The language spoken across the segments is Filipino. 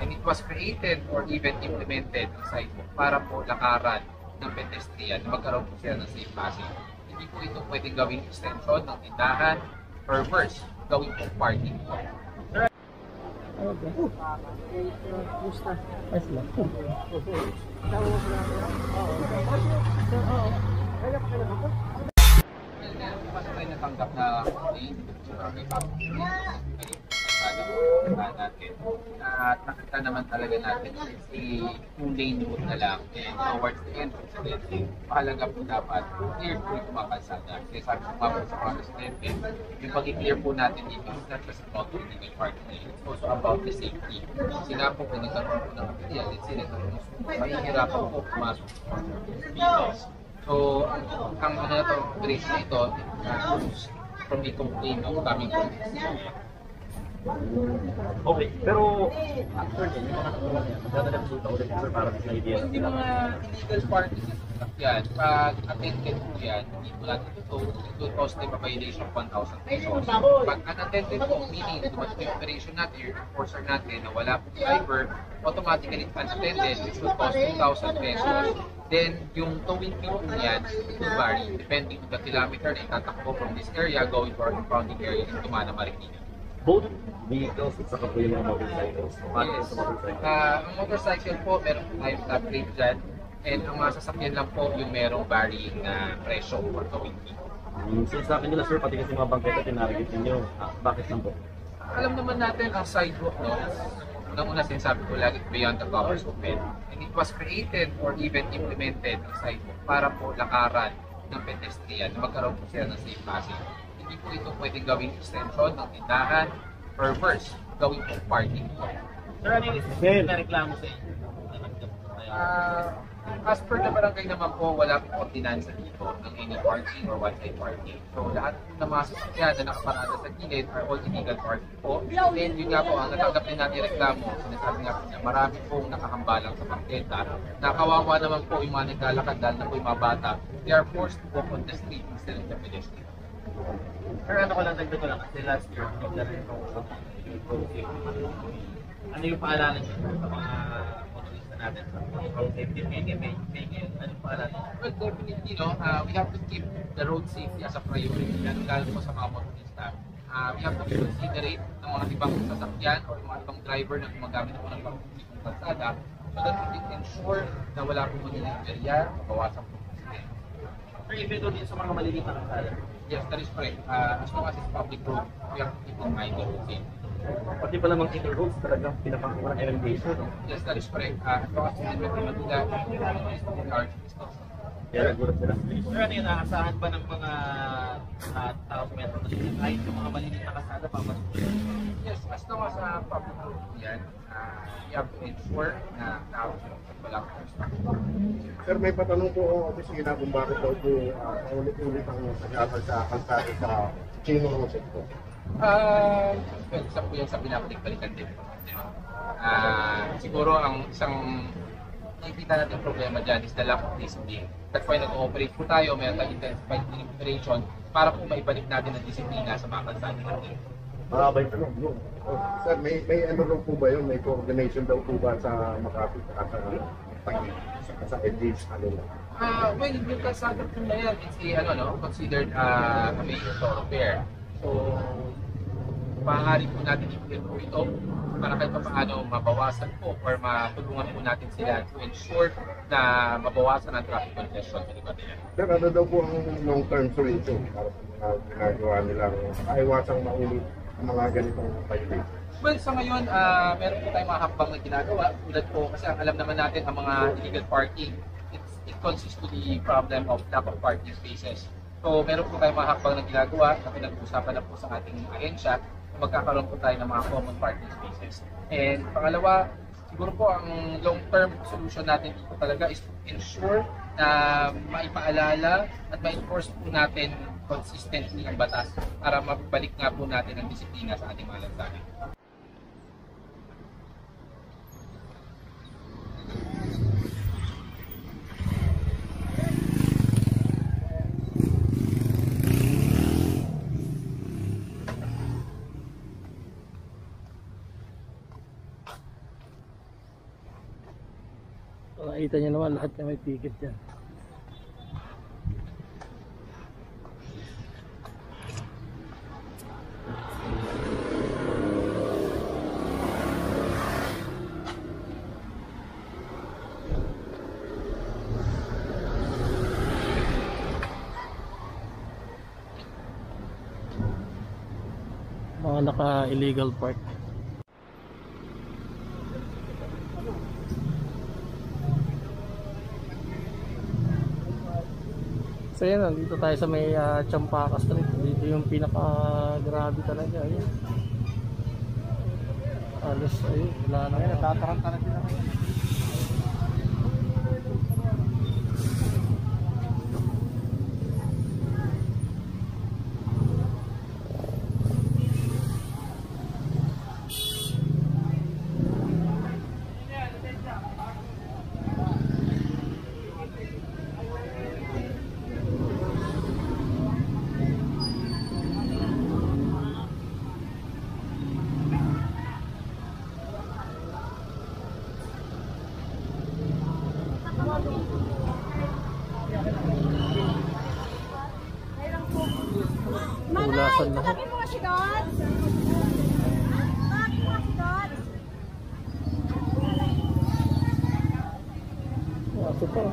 And it was created or even implemented ang sidewalk para po lakaran ng pedestrian na magkaroon po sila ng safe passage. Hindi po ito pwedeng gawing extension ng tindahan or worse, gawin po parking po. Mas tayo natanggap na natin. At nakita naman talaga natin si two-lane route na lang and towards the end of the day, mahalaga po dapat clear po yung mga kalsada. Kasi sabi ko nga po sa mga residente, yung pag-clear po natin dito is not just about illegal parking, it's also about the safety. Kasi nga po kung nagkaroon po ng kapilya, let's say nagkaroon ng sumo, mahihirapan po pumasok sa vehicles. So, ang ano na ito, bridge na ito, from the complaint of coming from this area. Okay, pero after din, yung mga natulungan niya, magdadala po ulit sir para sa idea. Yung mga illegal parking na sasakyan, pag attended po yan, hindi po natin ito cost them a violation of 1,000 pesos. Pag unattended po, meaning dumating yung operation natin, yung enforcer natin na wala po driver, automatically unattended, which will cost 2,000 pesos. Then, yung towing fee po niyan, it will vary depending on the kilometer na itatakbo from this area going to our impounding area in Tumana, Marikina. Both vehicles at saka po yung mga motorcycles. Yes. Ang motorcycle po, meron po tayong flat rate dyan. And ang mga sasakyan lang po yung merong varying na presyo for towing fee. So sa akin nila sir, pati kasi mga bangketa tinarget ninyo. Bakit lang po? Alam naman natin ang sidewalk, no? Unang-una sinasabi ko lagi beyond the covers of men. And it was created or even implemented ang sidewalk para po lakaran ng pedestrian na magkaroon po sila ng safe passage. Hindi po ito pwedeng gawing extension ng tindahan or worse, gawin po parking po. Sir, ano yung isa na reklamo sa inyo? As per the barangay naman po, wala pong ordinansa dito ng any parking or one-side parking. So lahat ng mga sasakyan na nakaparada sa gilid are all illegal parking po. And yun nga po, ang natanggap din natin reklamo, sinasabi nga po niya, marami pong nakahambalang sa bangketa. Nakawawa naman po yung mga naglalakad dahil na po yung mga bata. They are forced to walk on the street instead of the pedestrian. Sir, ano ko lang, dagdag ko lang, kasi last year, bigla rin itong ano yung paalala niyo sa mga motorista natin sa road safety? May ano yung paalala niyo? Well, definitely, no, we have to keep the road safety as a priority, lalo po sa mga motorista. We have to be considerate ng mga ibang sasakyan o mga ibang driver na gumagamit po ng pang-publikong kalsada so that we can ensure na wala po magiging area, mabawasan po. Sir, even doon din sa mga maliliit na kalsada? Yes, that is correct. As long as it's public road, we have to keep in mind the road safety. Pati pala mga inner roads talagang pinapangkuhan ng elevation, no? Yes, that is correct. As long as it's in Manila, Kaya nagulat sila. Sir, ano yun, naasahan ba ng mga taong metro na sila kahit yung mga maliliit na kalsada papasok? Yes, as long as public road yan, we have to ensure na walang construction. Sir, may patanong po ako kasi kung bakit daw po ulit-ulit ang pag-aasal sa kalsada sa Chino sector. Well, isa po yung sa pinapalik-balikan din. Siguro ang isang nakikita natin problema dyan is the lack of discipline. That's why nag-ooperate po tayo, mayroon tayong intensified operation para po maibalik natin ang disiplina sa mga kalsada natin. Mahabay tanong yun. Sir, may ano daw po ba yun? May coordination daw po ba sa Makati at sa EDH? Well, yung kalsada po na yan, it's considered a major thoroughfare. So, maaari po natin i-clear po ito para kahit pa paano mabawasan po or matulungan po natin sila to ensure na mabawasan ang traffic congestion sa lugar nila. Sir, ano daw po ang long-term solution para sa mga ginagawa nilang aiwasang maulit ang mga ganitong violation? Well, sa ngayon, meron po tayong mga hakbang na ginagawa. Tulad po, kasi ang alam naman natin ang mga illegal parking, it consists to the problem of lack of parking spaces. So, meron po tayong mga hakbang na ginagawa na pinag-uusapan na po sa ating ahensya. Magkakaroon po tayo ng mga common parking spaces. And pangalawa, siguro po ang long-term solution natin dito talaga is to ensure na maipaalala at ma-enforce po natin consistently ang batas para mabalik nga po natin ang disiplina sa ating mga lansangan. Nakita nyo naman lahat na may ticket yan. Mga naka-illegal park. So yan, dito tayo sa may Champaka Street. Dito yung pinaka-grabe talaga. Ayun. Alos, ayun. Wala na. Natataranta na sila. Ulasan na. Sabi mo si Dod. Sabi mo si Dod. Aso pa.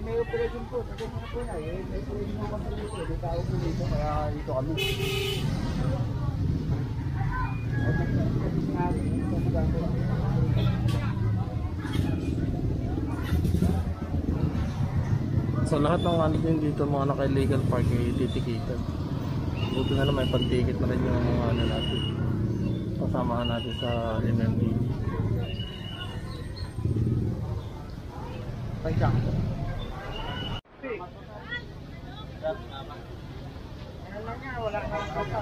May operation po. Ito na po na. May operation po kami dito. May tao po dito. Kaya dito kami. So lahat ng ano din dito, mga naka-illegal park ay titikitan. Buti na lang may pan-ticket na rin yung mga ano natin. Kasamahan natin sa MMD. Pansya. Wala kang kota.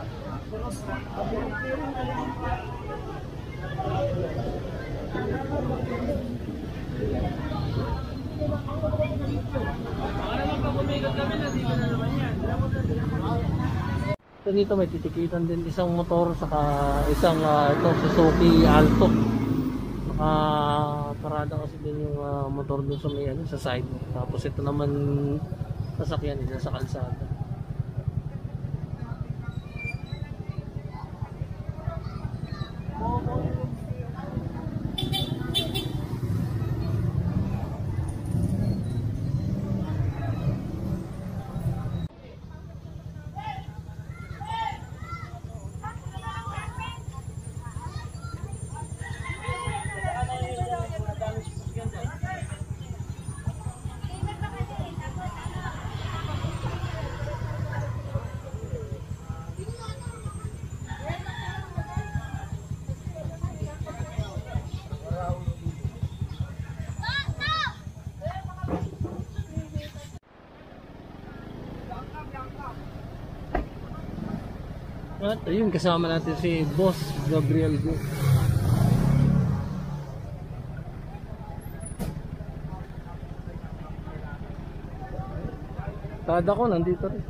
So dito may titikitan din isang motor saka isang ito Suzuki Alto. Nakaparada kasi din yung motor dun sa may ano, sa side. Tapos ito naman sasakyan nila sa kalsada. At ayun, kasama natin si Boss Gabriel Go. Tada ko nandito rin.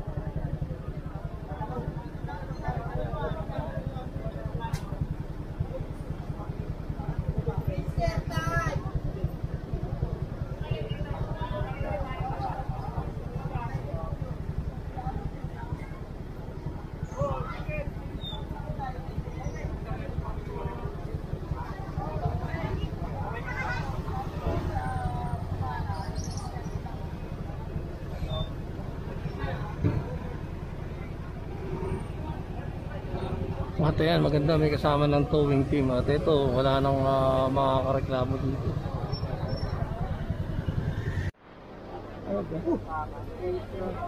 At ayan, maganda, may kasama ng towing team. At ito, wala nang makakareklamo dito. umaga.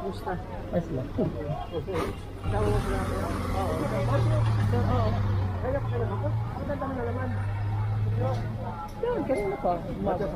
Gusta. Ayos lang. Tawag mo sila. Oo. Sir, oo. Kaya pa kailan ako? Ang ganda na naman. Yan, kanina pa. Umaga.